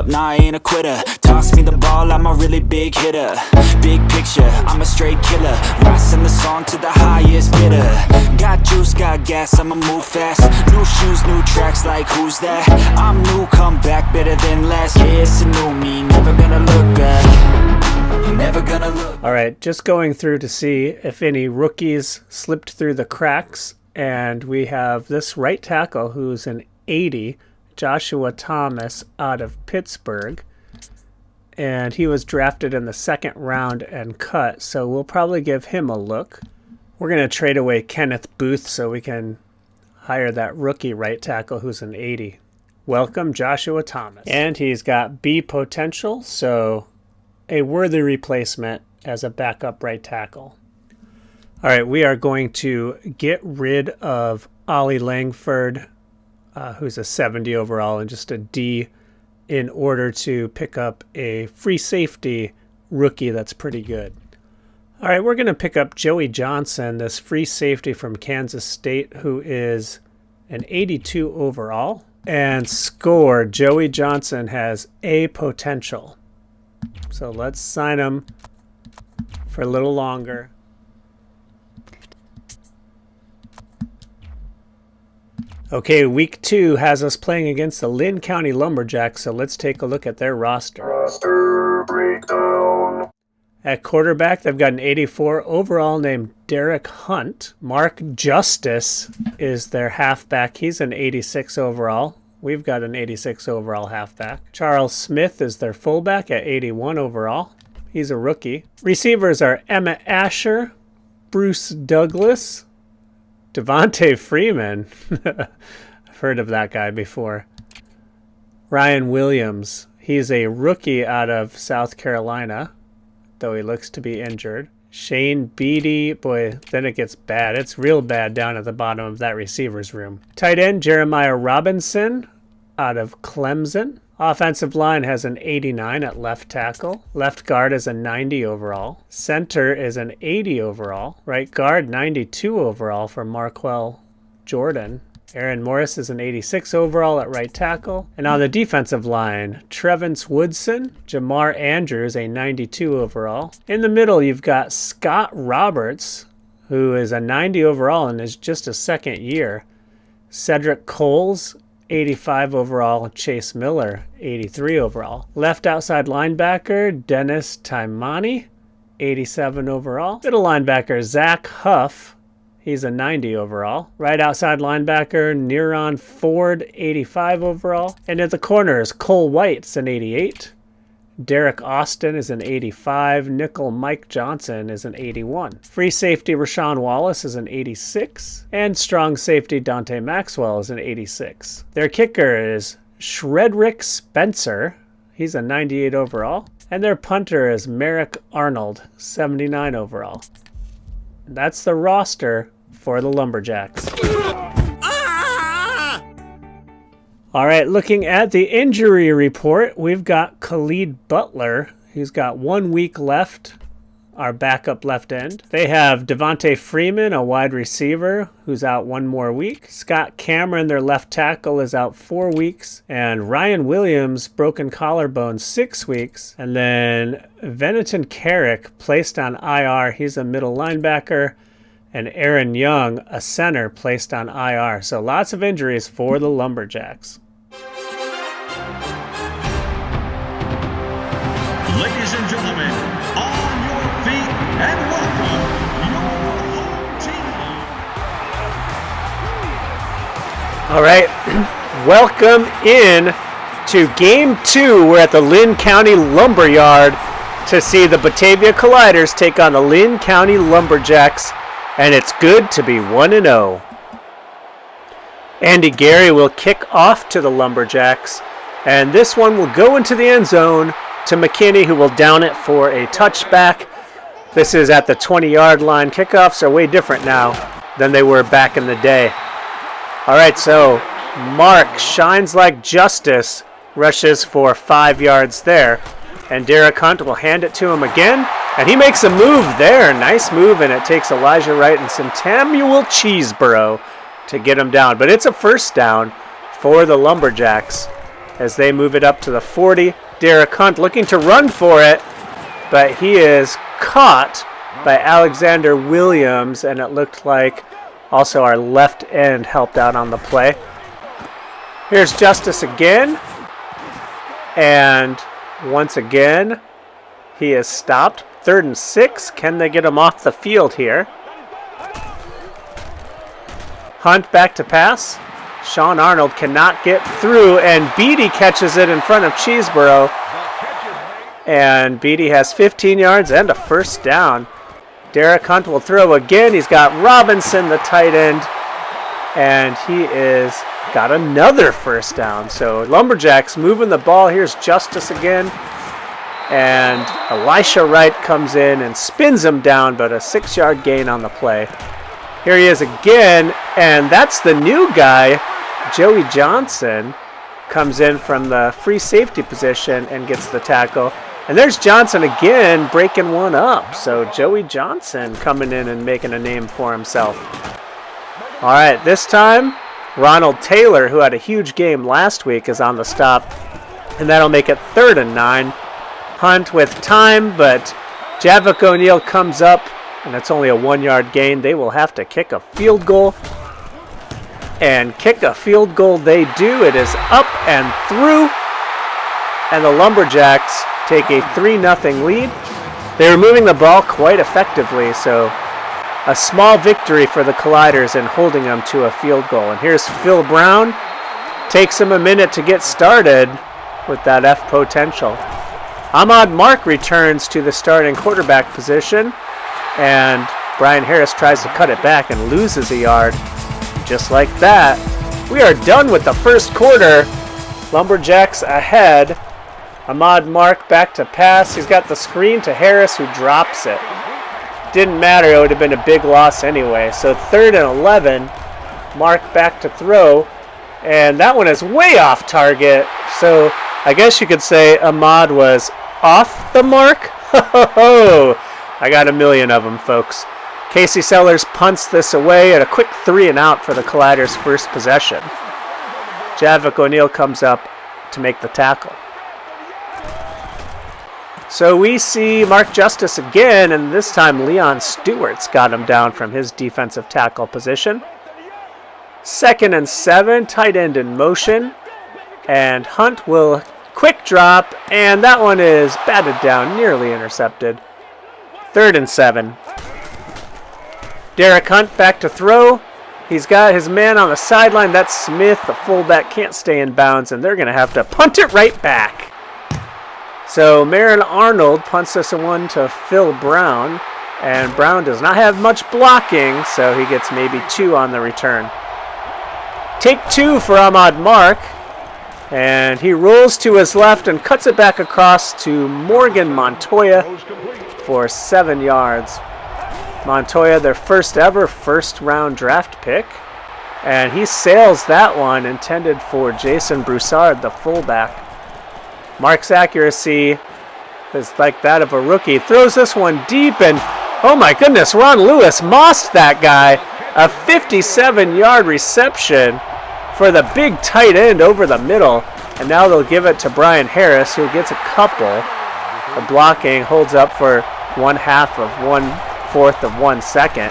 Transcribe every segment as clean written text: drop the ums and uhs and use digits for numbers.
up, nah, I ain't a quitter. Toss me the ball, I'm a really big hitter. Big picture, I'm a straight killer. Rising the song to the highest bidder. Got juice, got gas, I'ma move fast. New shoes, new tracks, like who's that? I'm new, come back, better than last. Yeah, it's a new me, never gonna look back. Never gonna look. All right, just going through to see if any rookies slipped through the cracks. And we have this right tackle who's an 80, Joshua Thomas out of Pittsburgh. And he was drafted in the second round and cut, so we'll probably give him a look. We're going to trade away Kenneth Booth so we can hire that rookie right tackle who's an 80. Welcome, Joshua Thomas. And he's got B potential, so a worthy replacement as a backup right tackle. All right, we are going to get rid of Ollie Langford, who's a 70 overall and just a D, in order to pick up a free safety rookie that's pretty good. All right, we're going to pick up Joey Johnson, this free safety from Kansas State, who is an 82 overall. And score, Joey Johnson has A potential. So let's sign him for a little longer. Okay, week 2 has us playing against the Lynn County Lumberjacks, so let's take a look at their roster. Roster breakdown. At quarterback, they've got an 84 overall named Derek Hunt. Mark Justice is their halfback. He's an 86 overall. We've got an 86 overall halfback. Charles Smith is their fullback at 81 overall. He's a rookie. Receivers are Emmett Asher, Bruce Douglas, Devontae Freeman. I've heard of that guy before. Ryan Williams. He's a rookie out of South Carolina, though he looks to be injured. Shane Beatty. Boy, then it gets bad. It's real bad down at the bottom of that receivers room. Tight end Jeremiah Robinson out of Clemson. Offensive line has an 89 at left tackle. Left guard is a 90 overall. Center is an 80 overall. Right guard, 92 overall for Marquell Jordan. Aaron Morris is an 86 overall at right tackle. And on the defensive line, Trevance Woodson, Jamar Andrews, a 92 overall. In the middle, you've got Scott Roberts, who is a 90 overall and is just a second year. Cedric Coles, 85 overall. Chase Miller, 83 overall. Left outside linebacker, Dennis Taimani, 87 overall. Middle linebacker, Zach Huff, he's a 90 overall. Right outside linebacker, Neron Ford, 85 overall. And at the corners, Cole White's an 88. Derek Austin is an 85. Nickel Mike Johnson is an 81. Free safety Rashawn Wallace is an 86. And strong safety Dante Maxwell is an 86. Their kicker is Shredrick Spencer. He's a 98 overall. And their punter is Merrick Arnold, 79 overall. That's the roster for the Lumberjacks. All right, looking at the injury report, we've got Khalid Butler. He's got 1 week left, our backup left end. They have Devontae Freeman, a wide receiver, who's out 1 more week. Scott Cameron, their left tackle, is out 4 weeks. And Ryan Williams, broken collarbone, 6 weeks. And then Venatan Carrick, placed on IR. He's a middle linebacker. And Aaron Young, a center, placed on IR. So lots of injuries for the Lumberjacks. Ladies and gentlemen, on your feet and welcome your home team. All right, welcome in to Game 2. We're at the Lynn County Lumberyard to see the Batavia Colliders take on the Lynn County Lumberjacks. And it's good to be 1-0. Andy Gary will kick off to the Lumberjacks. And this one will go into the end zone to McKinney, who will down it for a touchback. This is at the 20-yard line. Kickoffs are way different now than they were back in the day. All right, so Mark shines like justice, rushes for 5 yards there. And Derek Hunt will hand it to him again. And he makes a move there. Nice move, and it takes Elijah Wright and Samuel Cheeseborough to get him down. But it's a first down for the Lumberjacks. as they move it up to the 40. Derek Hunt looking to run for it, but he is caught by Alexander Williams, and it looked like also our left end helped out on the play. Here's Justice again, and once again he is stopped. 3rd and 6. Can they get him off the field here? Hunt back to pass. Sean Arnold cannot get through, and Beatty catches it in front of Cheeseborough. And Beatty has 15 yards and a first down. Derek Hunt will throw again. He's got Robinson, the tight end, and he is got another first down. So Lumberjacks moving the ball. Here's Justice again. And Elisha Wright comes in and spins him down, but a 6-yard gain on the play. Here he is again, and that's the new guy. Joey Johnson comes in from the free safety position and gets the tackle. And there's Johnson again breaking one up. So Joey Johnson coming in and making a name for himself. All right, this time Ronald Taylor, who had a huge game last week, is on the stop. And that'll make it 3rd and 9. Hunt with time, but Javik O'Neal comes up, and it's only a 1-yard gain. They will have to kick a field goal. And kick a field goal they do. It is up and through. And the Lumberjacks take a 3-0 lead. They were moving the ball quite effectively, so a small victory for the Colliders in holding them to a field goal. And here's Phil Brown. Takes him a minute to get started with that F potential. Ahmad Mark returns to the starting quarterback position, and Brian Harris tries to cut it back and loses a yard. Just like that, we are done with the first quarter. Lumberjacks ahead. Ahmad Mark back to pass. He's got the screen to Harris, who drops it. Didn't matter, it would have been a big loss anyway. So 3rd and 11, Mark back to throw, and that one is way off target. So I guess you could say Ahmad was off the mark. I got a million of them, folks. Casey Sellers punts this away at a quick 3-and-out for the Colliders' first possession. Javik O'Neal comes up to make the tackle. So we see Mark Justice again, and this time Leon Stewart's got him down from his defensive tackle position. 2nd and 7, tight end in motion, and Hunt will quick drop, and that one is batted down, nearly intercepted. 3rd and 7. Derek Hunt back to throw. He's got his man on the sideline. That's Smith, the fullback, can't stay in bounds, and they're going to have to punt it right back. So Marin Arnold punts this one to Phil Brown, and Brown does not have much blocking, so he gets maybe 2 on the return. Take 2 for Ahmad Mark, and he rolls to his left and cuts it back across to Morgan Montoya for 7 yards. Montoya, their first ever first-round draft pick, and he sails that one, intended for Jason Broussard, the fullback. Mark's accuracy is like that of a rookie. Throws this one deep, and oh my goodness, Ron Lewis mossed that guy. A 57-yard reception for the big tight end over the middle. And now they'll give it to Brian Harris, who gets a couple. The blocking holds up for 1/2 of 1/4 of 1 second.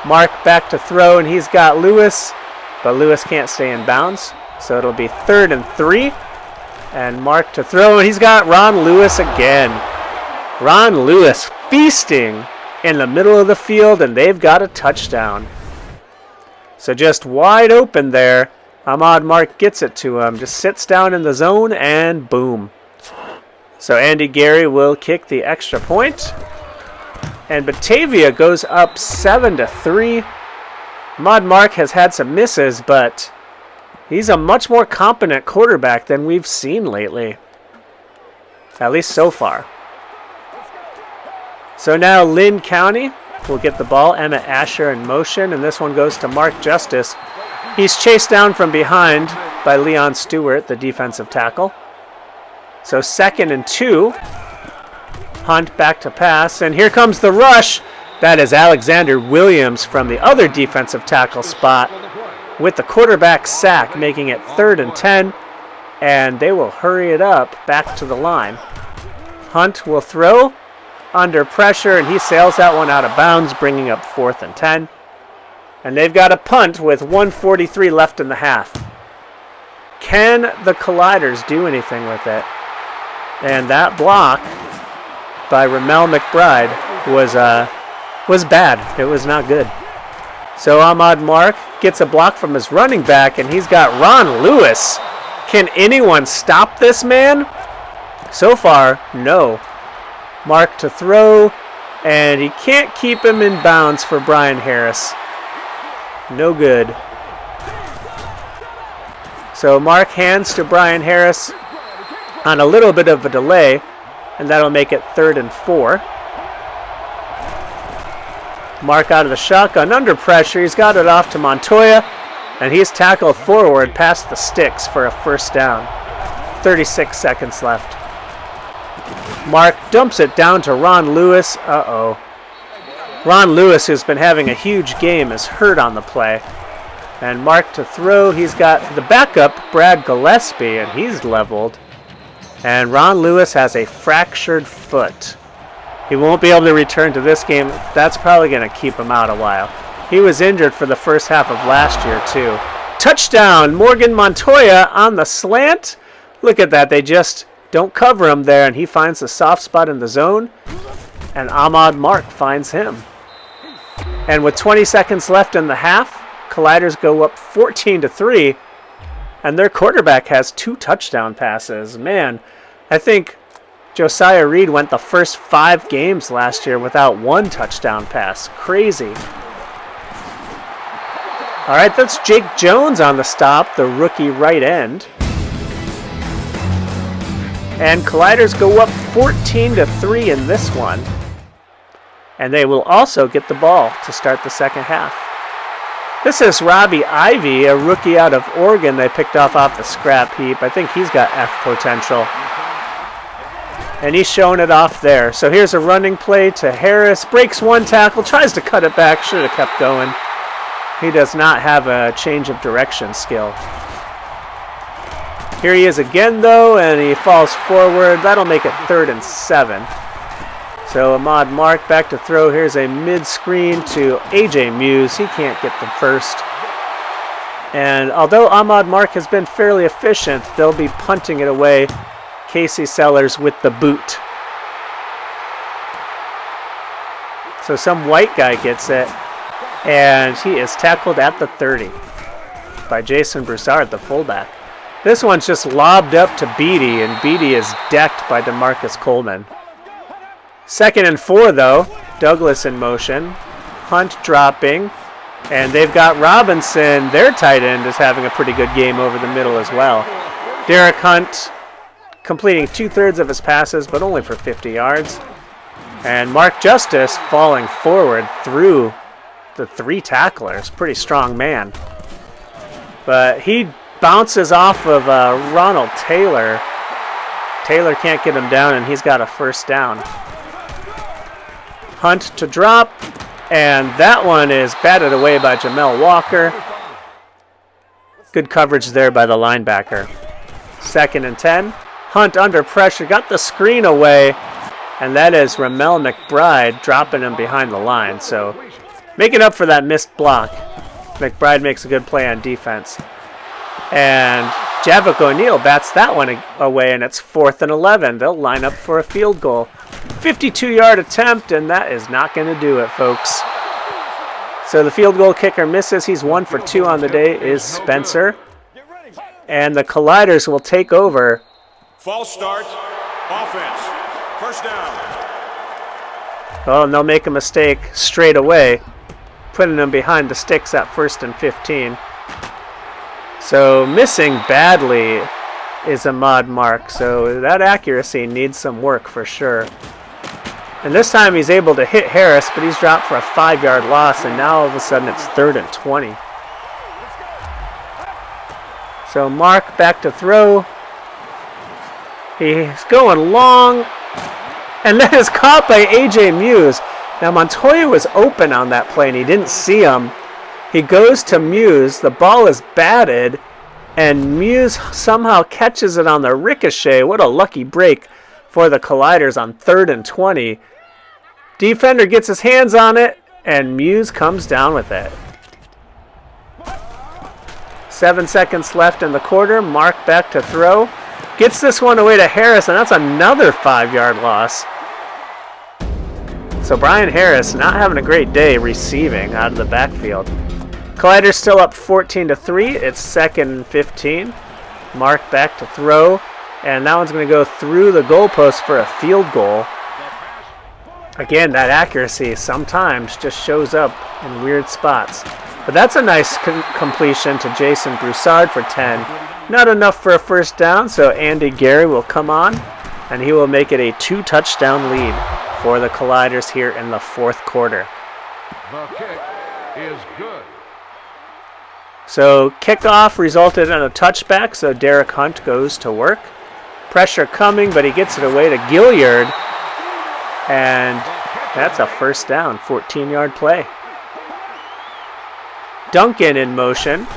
Mark back to throw, and he's got Lewis, but Lewis can't stay in bounds. So it'll be 3rd and 3. And Mark to throw, and he's got Ron Lewis again. Ron Lewis feasting in the middle of the field, and they've got a touchdown. So just wide open there. Ahmad Mark gets it to him, just sits down in the zone, and boom. So Andy Gary will kick the extra point. And Batavia goes up 7-3. Ahmad Mark has had some misses, but he's a much more competent quarterback than we've seen lately. At least so far. So now Lynn County will get the ball. Emmett Asher in motion, and this one goes to Mark Justice. He's chased down from behind by Leon Stewart, the defensive tackle. So 2nd and 2. Hunt back to pass, and here comes the rush. That is Alexander Williams from the other defensive tackle spot with the quarterback sack, making it 3rd and 10. and they will hurry it up back to the line. Hunt will throw under pressure, and he sails that one out of bounds, bringing up 4th and 10. And they've got a punt with 1:43 left in the half. Can the Colliders do anything with it? And that block by Ramel McBride was bad. It was not good. So Ahmad Mark gets a block from his running back, and he's got Ron Lewis. Can anyone stop this man? So far, no. Mark to throw, and he can't keep him in bounds for Brian Harris. No good. So Mark hands to Brian Harris on a little bit of a delay, and that'll make it 3rd and 4. Mark out of the shotgun under pressure. He's got it off to Montoya, and he's tackled forward past the sticks for a 1st down. 36 seconds left. Mark dumps it down to Ron Lewis. Uh-oh. Ron Lewis, who's been having a huge game, is hurt on the play. And Mark to throw. He's got the backup, Brad Gillespie, and he's leveled. And Ron Lewis has a fractured foot. He won't be able to return to this game. That's probably going to keep him out a while. He was injured for the first half of last year, too. Touchdown! Morgan Montoya on the slant. Look at that. They just don't cover him there, and he finds the soft spot in the zone. And Ahmad Mark finds him. And with 20 seconds left in the half, Colliders go up 14-3. And their quarterback has 2 touchdown passes. Man, I think Josiah Reed went the first 5 games last year without 1 touchdown pass. Crazy. All right, that's Jake Jones on the stop, the rookie right end. And Colliders go up 14-3 in this one. And they will also get the ball to start the second half. This is Robbie Ivy, a rookie out of Oregon they picked off the scrap heap. I think he's got F potential. And he's showing it off there. So here's a running play to Harris. Breaks 1 tackle, tries to cut it back. Should have kept going. He does not have a change of direction skill. Here he is again, though, and he falls forward. That'll make it 3rd and 7. So Ahmad Mark back to throw. Here's a mid-screen to A.J. Muse. He can't get the first. And although Ahmad Mark has been fairly efficient, they'll be punting it away. Casey Sellers with the boot. So some white guy gets it, and he is tackled at the 30 by Jason Broussard, the fullback. This one's just lobbed up to Beatty, and Beatty is decked by DeMarcus Coleman. 2nd and 4, though. Douglas in motion. Hunt dropping. And they've got Robinson. Their tight end is having a pretty good game over the middle as well. Derek Hunt completing 2/3 of his passes, but only for 50 yards. And Mark Justice falling forward through the 3 tacklers. Pretty strong man. But he bounces off of Ronald Taylor. Taylor can't get him down, and he's got a 1st down. Hunt to drop, and that one is batted away by Jamel Walker. Good coverage there by the linebacker. 2nd and 10. Hunt under pressure, got the screen away, and that is Ramel McBride dropping him behind the line. So making up for that missed block, McBride makes a good play on defense. And Javik O'Neal bats that one away, and it's 4th and 11. They'll line up for a field goal. 52-yard attempt, and that is not going to do it, folks. So the field goal kicker misses. He's 1 for 2 on the day, is Spencer. And the Colliders will take over. False start, offense, 1st down. Oh, and they'll make a mistake straight away, putting them behind the sticks at 1st and 15. So missing badly is Ahmad Mark. So that accuracy needs some work for sure. And this time he's able to hit Harris, but he's dropped for a 5-yard loss, and now all of a sudden it's 3rd and 20. So Mark back to throw. He's going long, and that is caught by A.J. Muse. Now Montoya was open on that play, and he didn't see him. He goes to Muse. The ball is batted, And Muse somehow catches it on the ricochet. What a lucky break for the Colliders on 3rd and 20. Defender gets his hands on it, and Muse comes down with it. 7 seconds left in the quarter. Mark back to throw. Gets this one away to Harris, and that's another 5-yard loss. So Brian Harris not having a great day receiving out of the backfield. Colliders still up 14-3. It's 2nd and 15. Mark back to throw, and that one's going to go through the goalpost for a field goal. Again, that accuracy sometimes just shows up in weird spots. But that's a nice completion to Jason Broussard for 10. Not enough for a first down, so Andy Gary will come on, and he will make it a 2-touchdown lead for the Colliders here in the 4th quarter. The kick is good. So kickoff resulted in a touchback, so Derek Hunt goes to work. Pressure coming, but he gets it away to Gilliard, and that's a first down, 14-yard play. Duncan in motion,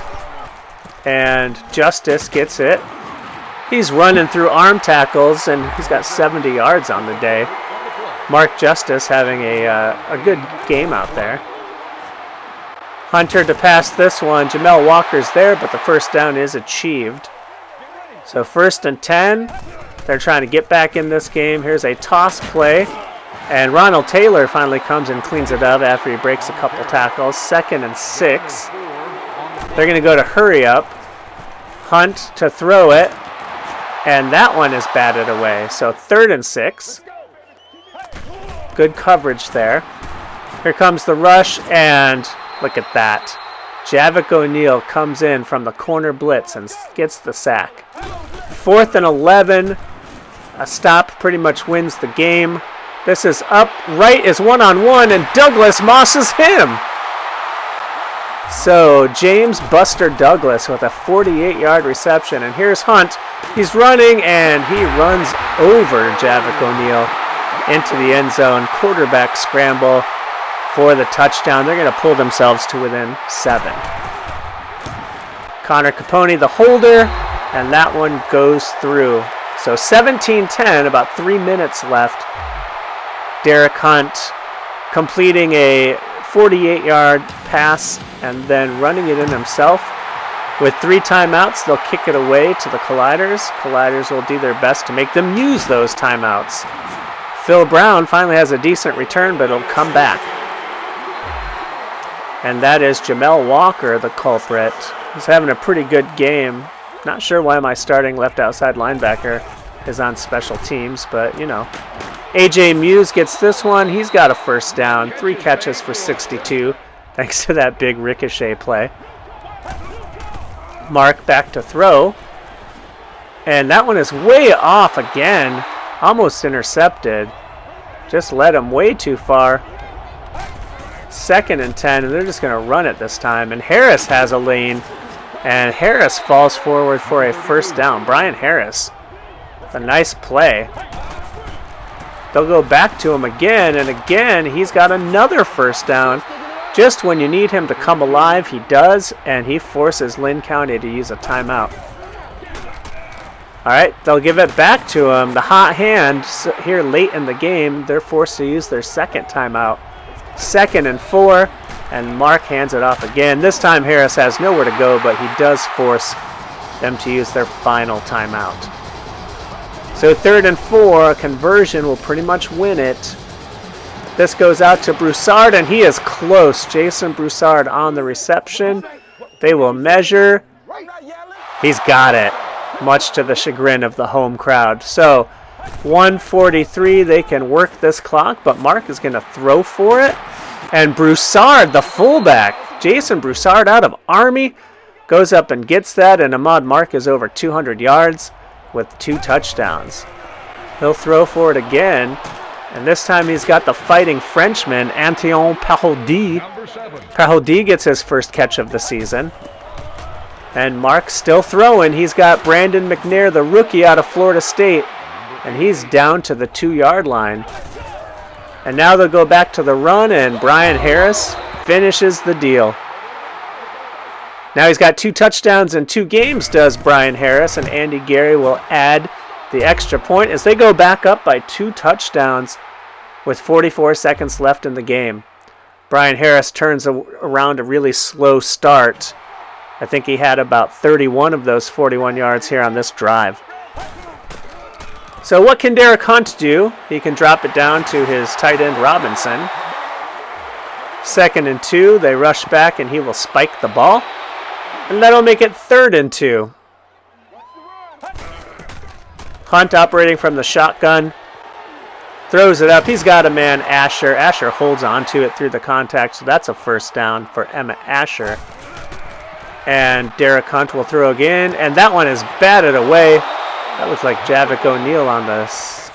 and Justice gets it. He's running through arm tackles, and he's got 70 yards on the day. Mark Justice having a good game out there. Hunter to pass this one. Jamel Walker's there, but the first down is achieved. So 1st and 10. They're trying to get back in this game. Here's a toss play. And Ronald Taylor finally comes and cleans it up after he breaks a couple tackles. 2nd and 6. They're going to go to hurry up. Hunt to throw it. And that one is batted away. So 3rd and 6. Good coverage there. Here comes the rush, and look at that. Javik O'Neal comes in from the corner blitz and gets the sack. 4th and 11. A stop pretty much wins the game. This is up. Right is one-on-one, and Douglas mosses him. So James Buster Douglas with a 48-yard reception. And here's Hunt. He's running, and he runs over Javik O'Neal into the end zone. Quarterback scramble for the touchdown. They're going to pull themselves to within 7. Connor Capone, the holder, and that one goes through. So 17-10, about 3 minutes left. Derek Hunt completing a 48-yard pass and then running it in himself. With 3 timeouts, they'll kick it away to the Colliders. Colliders will do their best to make them use those timeouts. Phil Brown finally has a decent return, but it'll come back. And that is Jamel Walker, the culprit. He's having a pretty good game. Not sure why my starting left outside linebacker is on special teams, but you know. AJ Muse gets this one. He's got a first down. 3 catches for 62, thanks to that big ricochet play. Mark back to throw. And that one is way off again. Almost intercepted. Just led him way too far. 2nd and 10, and they're just going to run it this time. And Harris has a lane, and Harris falls forward for a first down. Brian Harris, a nice play. They'll go back to him again, and again, he's got another first down. Just when you need him to come alive, he does, and he forces Lynn County to use a timeout. All right, they'll give it back to him. The hot hand here late in the game, they're forced to use their 2nd timeout. 2nd and 4, and Mark hands it off again. This time Harris has nowhere to go, but he does force them to use their final timeout. So 3rd and 4, a conversion will pretty much win it. This goes out to Broussard, and he is close. Jason Broussard on the reception. They will measure. He's got it, much to the chagrin of the home crowd. So 1:43, they can work this clock, but Mark is going to throw for it. And Broussard, the fullback, Jason Broussard out of Army, goes up and gets that, and Ahmad Mark is over 200 yards with 2 touchdowns. He'll throw for it again, and this time he's got the fighting Frenchman, Antoine Parodi. Parodi gets his first catch of the season. And Mark's still throwing. He's got Brandon McNair, the rookie out of Florida State, and he's down to the 2-yard line. And now they'll go back to the run, and Brian Harris finishes the deal. Now he's got 2 touchdowns in 2 games, does Brian Harris, and Andy Gary will add the extra point as they go back up by 2 touchdowns with 44 seconds left in the game. Brian Harris turns around a really slow start. I think he had about 31 of those 41 yards here on this drive. So what can Derek Hunt do? He can drop it down to his tight end Robinson. 2nd and 2, they rush back and he will spike the ball. And that'll make it 3rd and 2. Hunt operating from the shotgun. Throws it up. He's got a man, Asher. Asher holds on to it through the contact, so that's a first down for Emmett Asher. And Derek Hunt will throw again, and that one is batted away. That looks like Javik O'Neal on the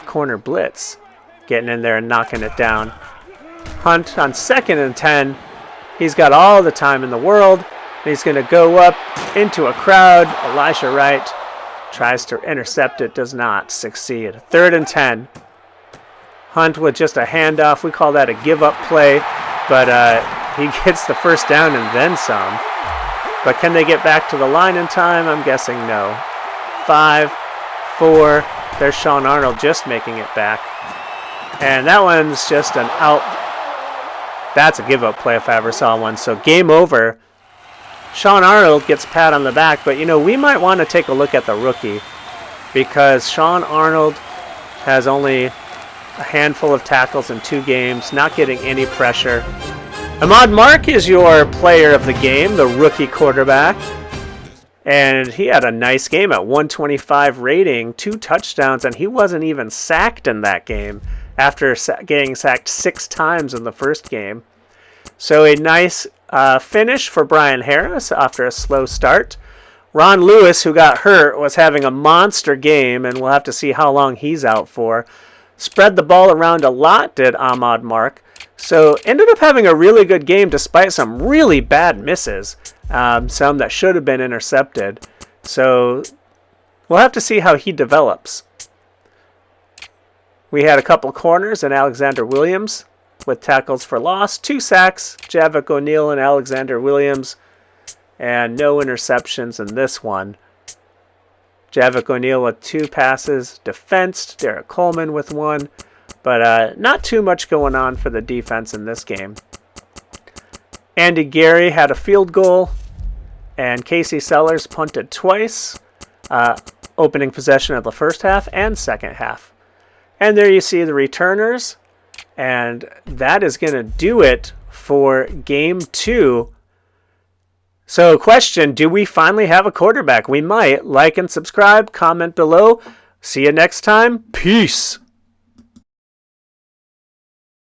corner blitz, getting in there and knocking it down. Hunt on 2nd and 10. He's got all the time in the world. He's going to go up into a crowd. Elijah Wright tries to intercept it, does not succeed. 3rd and 10. Hunt with just a handoff. We call that a give-up play, but he gets the first down and then some. But can they get back to the line in time? I'm guessing no. 5, 4. There's Sean Arnold just making it back. And that one's just an out. That's a give-up play if I ever saw one. So game over. Sean Arnold gets a pat on the back, but we might want to take a look at the rookie because Sean Arnold has only a handful of tackles in 2 games, not getting any pressure. Ahmad Mark is your player of the game, the rookie quarterback. And he had a nice game at 125 rating, 2 touchdowns, and he wasn't even sacked in that game after getting sacked 6 times in the first game. So a nice finish for Brian Harris after a slow start. Ron Lewis, who got hurt, was having a monster game, and we'll have to see how long he's out for. Spread the ball around a lot, did Ahmad Mark. So ended up having a really good game despite some really bad misses. Some that should have been intercepted. So we'll have to see how he develops. We had a couple corners and Alexander Williams with tackles for loss. 2 sacks, Javik O'Neal and Alexander Williams. And no interceptions in this one. Javik O'Neal with 2 passes defensed. Derek Coleman with 1. But not too much going on for the defense in this game. Andy Gary had a field goal. And Casey Sellers punted twice. Opening possession of the first half and second half. And there you see the returners. And that is going to do it for Game 2. So question, do we finally have a quarterback? We might. Like and subscribe, comment below. See you next time. Peace.